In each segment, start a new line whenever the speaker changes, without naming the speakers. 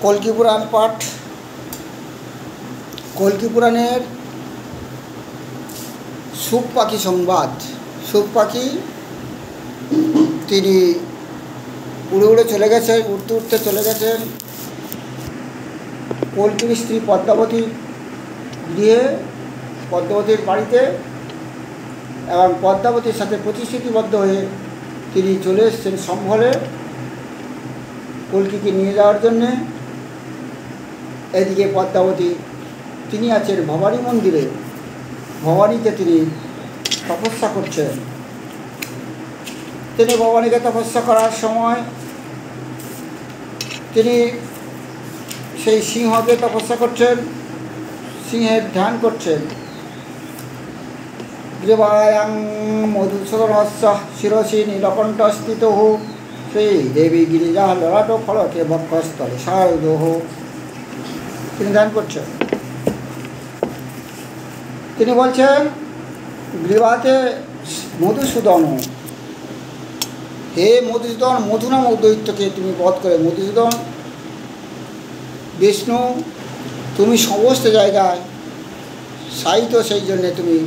কল্কি পুরাণ পাঠ। কল্কি পুরাণের সুখ পাখি সংবাদ। সুখ পাখি তিনি উড়ে উড়ে চলে গেছেন, উঠতে উঠতে চলে গেছেন কল্কির স্ত্রী পদ্মাবতীর গৃহে, পদ্মাবতীর বাড়িতে, এবং পদ্মাবতীর সাথে প্রতিশ্রুতিবদ্ধ হয়ে তিনি চলে এসেছেন সম্ভলে কল্কিকে নিয়ে যাওয়ার জন্যে। এদিকে পদ্মাবতী তিনি আছেন ভবানী মন্দিরে, ভবানীতে তিনি তপস্যা করছেন। তিনি ভবানীকে তপস্যা করার সময় তিনি সেই সিংহকে তপস্যা করছেন, সিংহের ধ্যান করছেন। গ্রীবায়াং মধুসূদনস্য শিরসি নীলকণ্ঠ স্থিত শ্রী দেবী গিরিজা ললাট ফলকে বক্ষস্থলে সায়ুধ। তিনি ধ্যান করছেন। তিনি বলছেন, গ্রীবাতে মধুসূদন, হে মধুসূদন, মধু নামক দৈত্যকে তুমি বধ করে। মধুসূদন বিষ্ণু, তুমি সমস্ত জায়গায় সাহিত, সেই জন্যে তুমি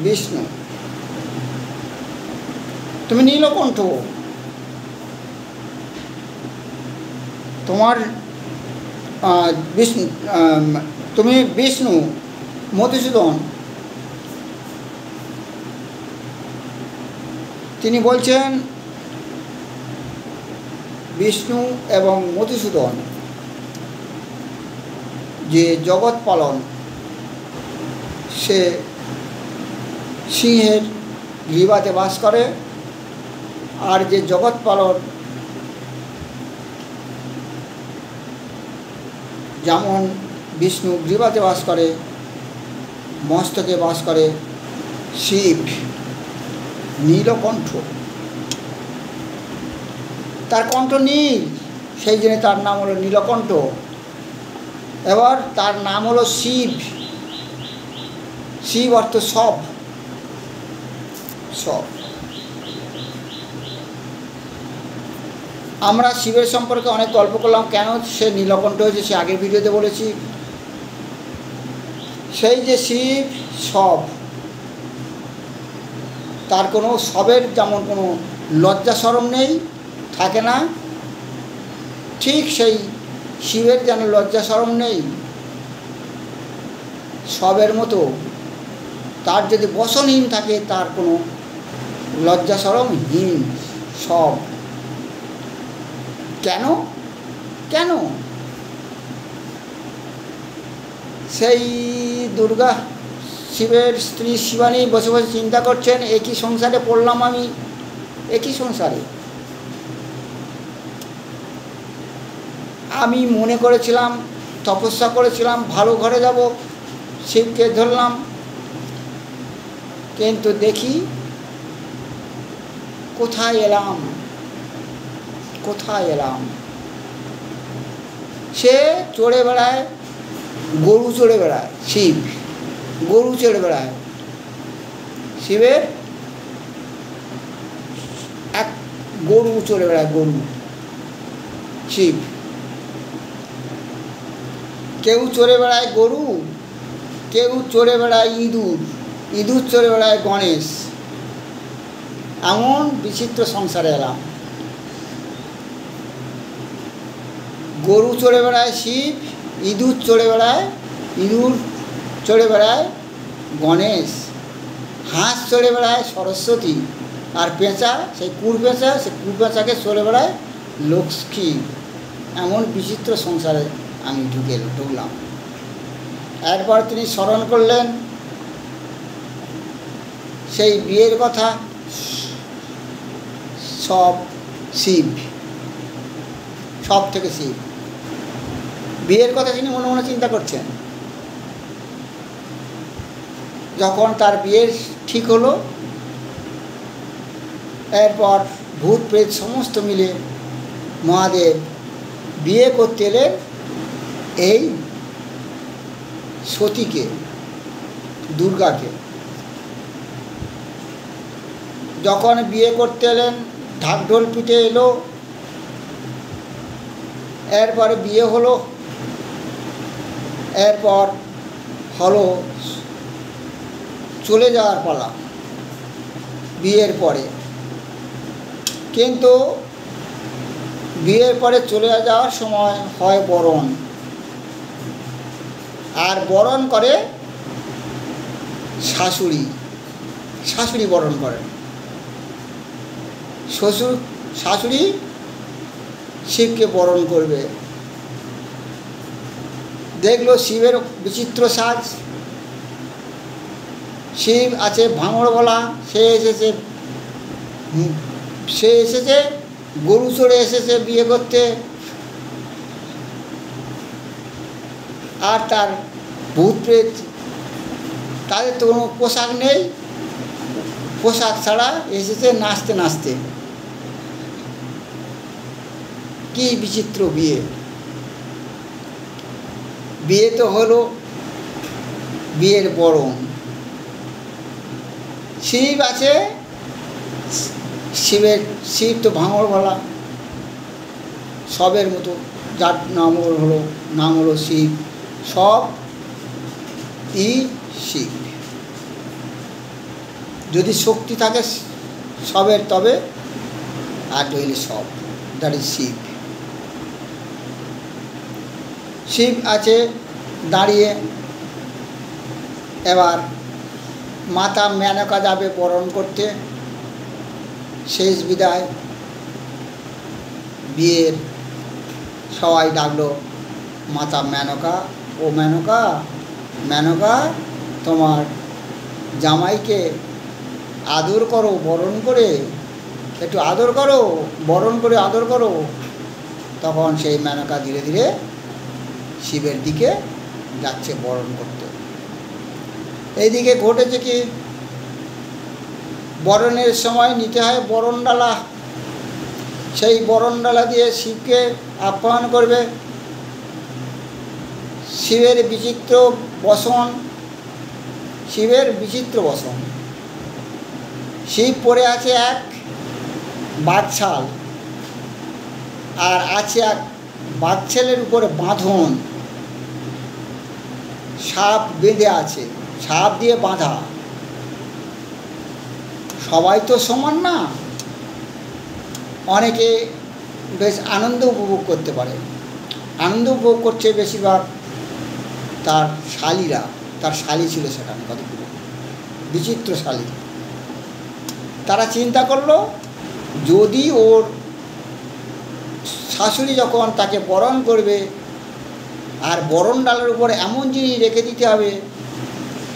বিষ্ণু। তুমি নীলকণ্ঠ, তোমার বিষ্ণু, তুমি বিষ্ণু। মধুসূদন তিনি বলছেন, বিষ্ণু এবং মধুসূদন যে জগৎ পালন, সে সিংহের গ্রীবাতে বাস করে। আর যে জগৎ পালন যেমন বিষ্ণু গ্রীবাতে বাস করে, মস্তকে বাস করে শিব নীলকণ্ঠ, তার কণ্ঠ নীল, সেই জন্য তার নাম হলো নীলকণ্ঠ। এবার তার নাম হলো শিব। শিব অর্থ সব, সব। আমরা শিবের সম্পর্কে অনেক গল্প করলাম, কেন সে নীলকণ্ঠ হয়েছে সে আগের ভিডিওতে বলেছি। সেই যে শিব সব, তার কোনো সবের যেমন কোনো লজ্জা শরম নেই, থাকে না, ঠিক সেই শিবের যেন লজ্জা শরম নেই সবের মতো, তার যদি বসনহীন থাকে, তার কোনো লজ্জা শরমহীন সব। কেন? কেন? সেই দুর্গা শিবের স্ত্রী শিবানী বসে বসে চিন্তা করছেন, একই সংসারে পড়লাম আমি, একই সংসারে। আমি মনে করেছিলাম, তপস্যা করেছিলাম, ভালো ঘরে যাব, শিবকে ধরলাম, কিন্তু দেখি কোথায় এলাম, কোথায় এলাম। সে চড়ে বেড়ায়, গরু চড়ে বেড়ায়, শিব গরু চড়ে বেড়ায়। শিবের এক গরু চড়ে বেড়ায়, গরু শিব। কেউ চড়ে বেড়ায় গরু, কেউ চড়ে বেড়ায় ইঁদুর, ইঁদুর চড়ে বেড়ায় গণেশ। এমন বিচিত্র সংসারে এলাম। গরু চড়ে বেড়ায় শিব, ইঁদুর চড়ে বেড়ায়, ইঁদুর চড়ে বেড়ায় গণেশ, হাঁস চড়ে বেড়ায় সরস্বতী, আর পেঁচা, সেই কুড়পেঁচা, সেই কুড়পেঁচাকে চড়ে বেড়ায় লক্ষ্মী। এমন বিচিত্র সংসারে আমি ঢুকলাম। একবার তিনি স্মরণ করলেন সেই বিয়ের কথা, সব শিব, সব থেকে শিব। বিয়ের কথা তিনি মনে মনে চিন্তা করছেন। যখন তার বিয়ে ঠিক হলো, এরপর ভূত প্রেত সমস্ত মিলে মহাদেব বিয়ে করতে এলেন এই সতীকে, দুর্গাকে। যখন বিয়ে করতে এলেন, ঢাকঢোল পিটে এলো, এরপরে বিয়ে হলো, এরপর হলো চলে যাওয়ার পালা বিয়ের পরে। কিন্তু বিয়ের পরে চলে যাওয়ার সময় হয় বরণ, আর বরণ করে শাশুড়ি, শাশুড়ি বরণ করেন। শাশুড়ি শিবকে বরণ করবে। দেখলো শিবের বিচিত্র সাজ, শিব আছে ভাঙড় গলা, সে এসেছে গরু চড়ে এসেছে বিয়ে করতে, আর তার ভূত প্রেত তাদের তো কোনো পোশাক নেই, পোশাক ছাড়া এসেছে নাচতে নাচতে। কি বিচিত্র বিয়ে! বিয়ে তো হলো, বিয়ের বরণ। শিব আছে, শিব তো ভাঙড় গলা সবের মতো, যার নাম হলো শিব, সব শিব। যদি শক্তি থাকে সবের, তবে আর রইলে সব, দ্যাট ইজ শিব। শিব আছে দাঁড়িয়ে। এবার মাতা মেনকা যাবে বরণ করতে, শেষ বিদায়। বিয়ের সবাই ডাকলো মাতা মেনকা, ও মেনকা, মেনকা তোমার জামাইকে আদর করো, বরণ করে একটু আদর করো, বরণ করে আদর করো। তখন সেই মেনকা ধীরে ধীরে শিবের দিকে যাচ্ছে বরণ করতে। এইদিকে ঘটেছে কি, বরণের সময় নিতে হয় বরণডালা। সেই বরণডালা দিয়ে শিবকে আপ্যায়ন করবে। শিবের বিচিত্র বসন, শিবের বিচিত্র বসন। শিব পরে আছে এক বাঘছাল, আর আছে এক বাঘছালের উপরে বাঁধন, সাপ বেঁধে আছে, সাপ দিয়ে বাঁধা। সবাই তো সমান না, অনেকে বেশ আনন্দ উপভোগ করতে পারে। আনন্দ উপভোগ করছে বেশিরভাগ তার শালীরা, তার শালী ছিল সেখানে কতগুলো বিচিত্র শালী। তারা চিন্তা করলো, যদি ওর শাশুড়ি যখন তাকে বরণ করবে, আর বরণ ডালের উপরে এমন জিনিস রেখে দিতে হবে,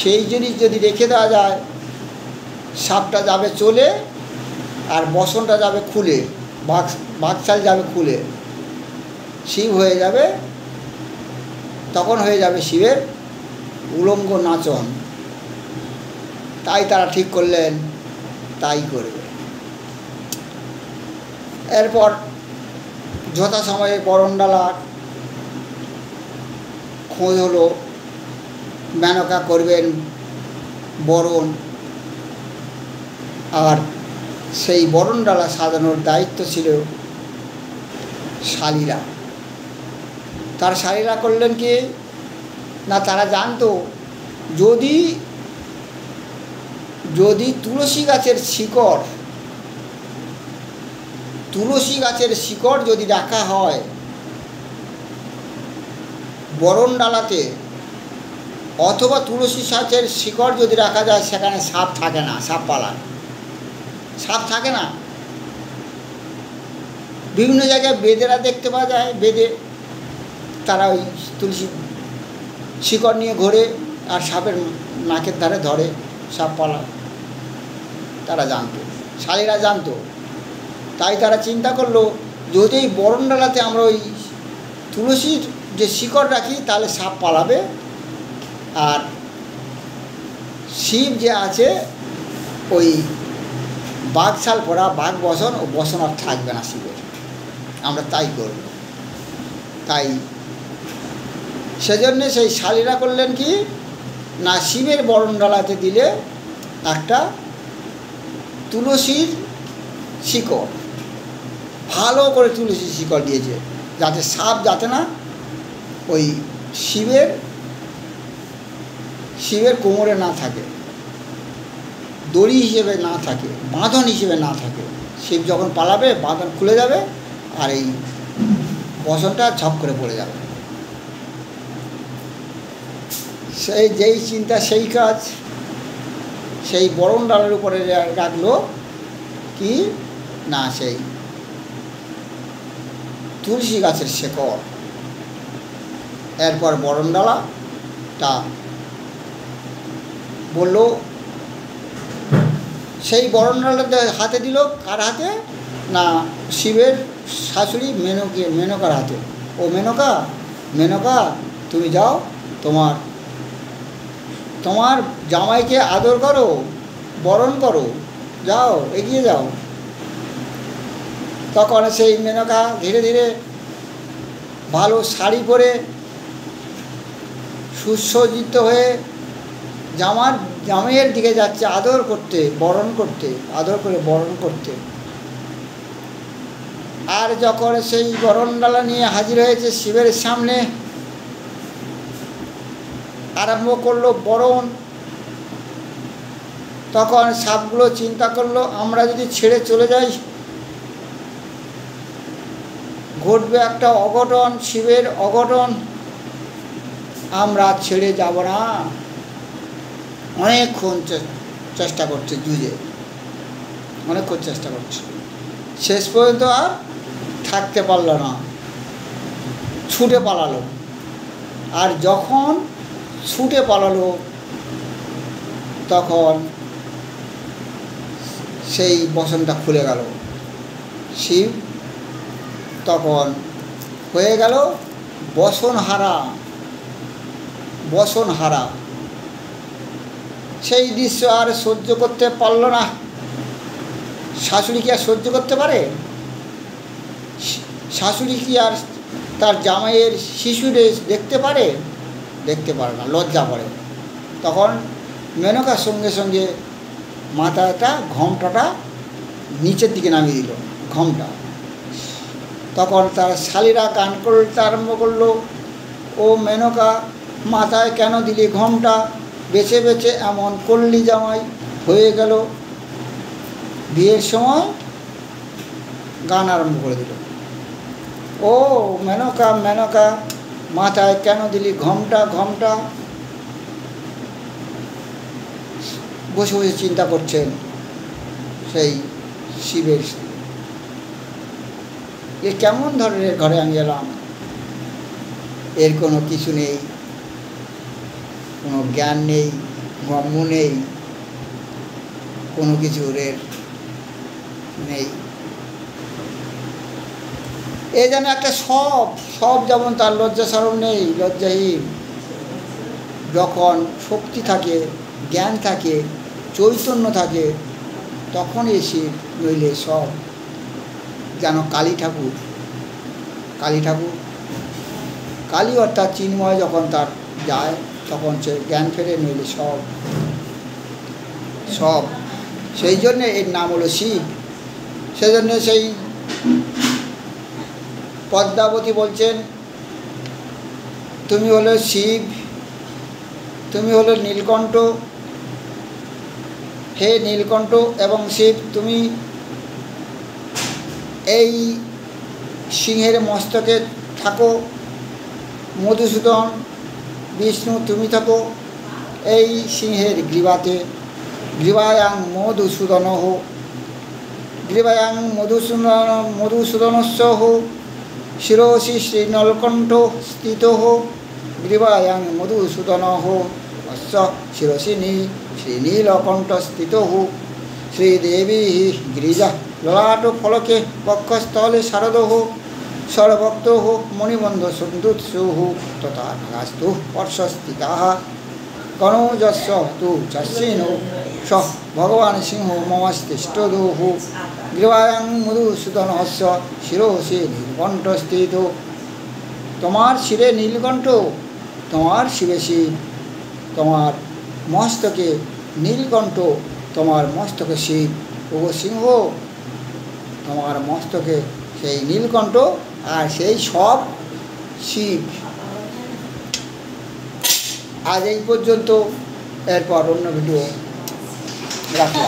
সেই জিনিস যদি রেখে দেওয়া যায়, সাপটা যাবে চলে আর বসনটা যাবে খুলে, বাঘছাল যাবে খুলে, শিব হয়ে যাবে, তখন হয়ে যাবে শিবের উলঙ্গ নাচন। তাই তারা ঠিক করলেন তাই করবে। এরপর যথাসময়ে বরণডালার খোঁজ হলো, মেনকা করবেন বরণ, আর সেই বরণডালা সাজানোর দায়িত্ব ছিল শালীরা। তার শালীরা করলেন কি না, তারা জানতো যদি যদি তুলসী গাছের শিকড় যদি রাখা হয় বরণডালাতে, অথবা তুলসী গাছের শিকড় যদি রাখা যায়, সেখানে সাপ থাকে না, সাপ পালায়, সাপ থাকে না। বিভিন্ন জায়গায় বেদেরা দেখতে পাওয়া যায়, বেদে তারা ওই তুলসী শিকড় নিয়ে ঘোরে আর সাপের নাকের ধারে ধরে, সাপ পালায়। তারা জানতো, শালীরা জানতো। তাই তারা চিন্তা করলো, যদি এই বরণডালাতে আমরা ওই তুলসীর যে শিকড় রাখি, তাহলে সাপ পালাবে, আর শিব যে আছে ওই বাঘছাল পরা, বাঘ বসন, ও বসন আর থাকবে না শিবের। আমরা তাই করব। তাই সেজন্যে সেই শালীরা করলেন কি না, শিবের বরণডালাতে দিলে একটা তুলসীর শিকড়, ভালো করে তুলসীর শিকড় দিয়েছে, যাতে সাপ যাতে না ওই শিবের কোমরে না থাকে, দড়ি হিসেবে না থাকে, বাঁধন হিসেবে না থাকে। শিব যখন পালাবে বাঁধন খুলে যাবে আর এই বসনটা ঝপ করে পড়ে যাবে। সেই যেই চিন্তা সেই কাজ। সেই বরণ ডালের উপরে রাখলো কি না, সেই তুলসী গাছের শেকড়। এরপর বরণডালাটা বলল, সেই বরণডালাটা হাতে দিল কার হাতে না, শিবের শাশুড়ি মেনকার হাতে। ও মেনকা তুমি যাও, তোমার জামাইকে আদর করো, বরণ করো, যাও এগিয়ে যাও। তখন সেই মেনকা ধীরে ধীরে ভালো শাড়ি পরে সুসজ্জিত হয়ে জামাইয়ের দিকে যাচ্ছে আদর করতে, আদর করে বরণ করতে। আর যখন সেই বরণডালা নিয়ে হাজির হয়েছে শিবের সামনে, আরম্ভ করলো বরণ। তখন সাপগুলো চিন্তা করলো, আমরা যদি ছেড়ে চলে যাই ঘটবে একটা অঘটন, শিবের অঘটন, আমরা ছেড়ে যাব না। অনেকক্ষণ চেষ্টা করছে, যুঝে অনেকক্ষণ চেষ্টা করছে, শেষ পর্যন্ত আর থাকতে পারল না, ছুটে পালালো। আর যখন ছুটে পালালো তখন সেই বসনটা খুলে গেল। শিব তখন হয়ে গেল বসনহারা। সেই দৃশ্য আর সহ্য করতে পারল না। শাশুড়ি কি আর সহ্য করতে পারে? শাশুড়ি কি আর তার জামাইয়ের শিশুরে দেখতে পারে? দেখতে পারে না, লজ্জা করে। তখন মেনকার সঙ্গে সঙ্গে মাথাটা ঘোমটাটা নিচের দিকে নামিয়ে দিল, ঘোমটা। তখন তার শালীরা গান করতে আরম্ভ করলো, ও মেনকা মাথায় কেন দিলি ঘোমটা, বেছে বেছে এমন করলি জামাই, হয়ে গেল। বিয়ের সময় গান আরম্ভ করে দিল, ও মেনকা মাথায় কেন দিলি ঘোমটা। বসে বসে চিন্তা করছেন সেই শিবের, এ কেমন ধরনের ঘরে আমি এলাম, এর কোনো কিছু নেই, কোনো জ্ঞান নেই, গম্য নেই, কোনো কিছুর এর নেই। এ যেন একটা সব যেমন তার লজ্জা শরম নেই, লজ্জাহীন। যখন শক্তি থাকে, জ্ঞান থাকে, চৈতন্য থাকে, তখন এসে নইলে সব যেন কালী ঠাকুর কালী অর্থাৎ চিন্ময় যখন তার যায় তখন সে জ্ঞান ফেরে, নইলে সব। সেই জন্যে এর নাম হলো শিব। সেই জন্য সেই পদ্মাবতী বলছেন, তুমি হলো শিব, তুমি হলো নীলকণ্ঠ। হে নীলকণ্ঠ এবং শিব, তুমি এই সিংহের মস্তকে থাকো। মধুসূদন বিষ্ণু, তুমি থাকো এই সিংহের গ্রীবাতে। গ্রীবায়াং মধুসূদন হো, গ্রীবায়াং মধুসূদনস্য হো, শিরোষি শ্রীনীলকণ্ঠ স্থিত হো। গ্রীবায়াং মধুসূদন হো, অশ্চ শিরোষি শ্রীনীলকণ্ঠ স্থিত হো। শ্রীদেবী গিরিজা ললাট ফলকে বক্ষস্থলে শারদ হো, সর্বভক্ত হো মণিবন্ধ সন্দুৎসু হো। তথা নাগাস্তু পর্ষস্থিতা কনৌজস্য তু চাষিনো স ভগবান সিংহ মমস্তিষ্ঠদো হো। গ্রীবায়াং মধুসূদনস্য শিরোষি নীলকণ্ঠ স্থিত। তোমার শিরে নীলকণ্ঠ, তোমার শিবে শিব, তোমার মস্তকে নীলকণ্ঠ, তোমার মস্তকে শিব। ও সিংহ, তোমার মস্তকে সেই নীলকণ্ঠ আর সেই সব শিব। আজ এই পর্যন্ত, এরপর অন্য ভিডিও রাখলাম।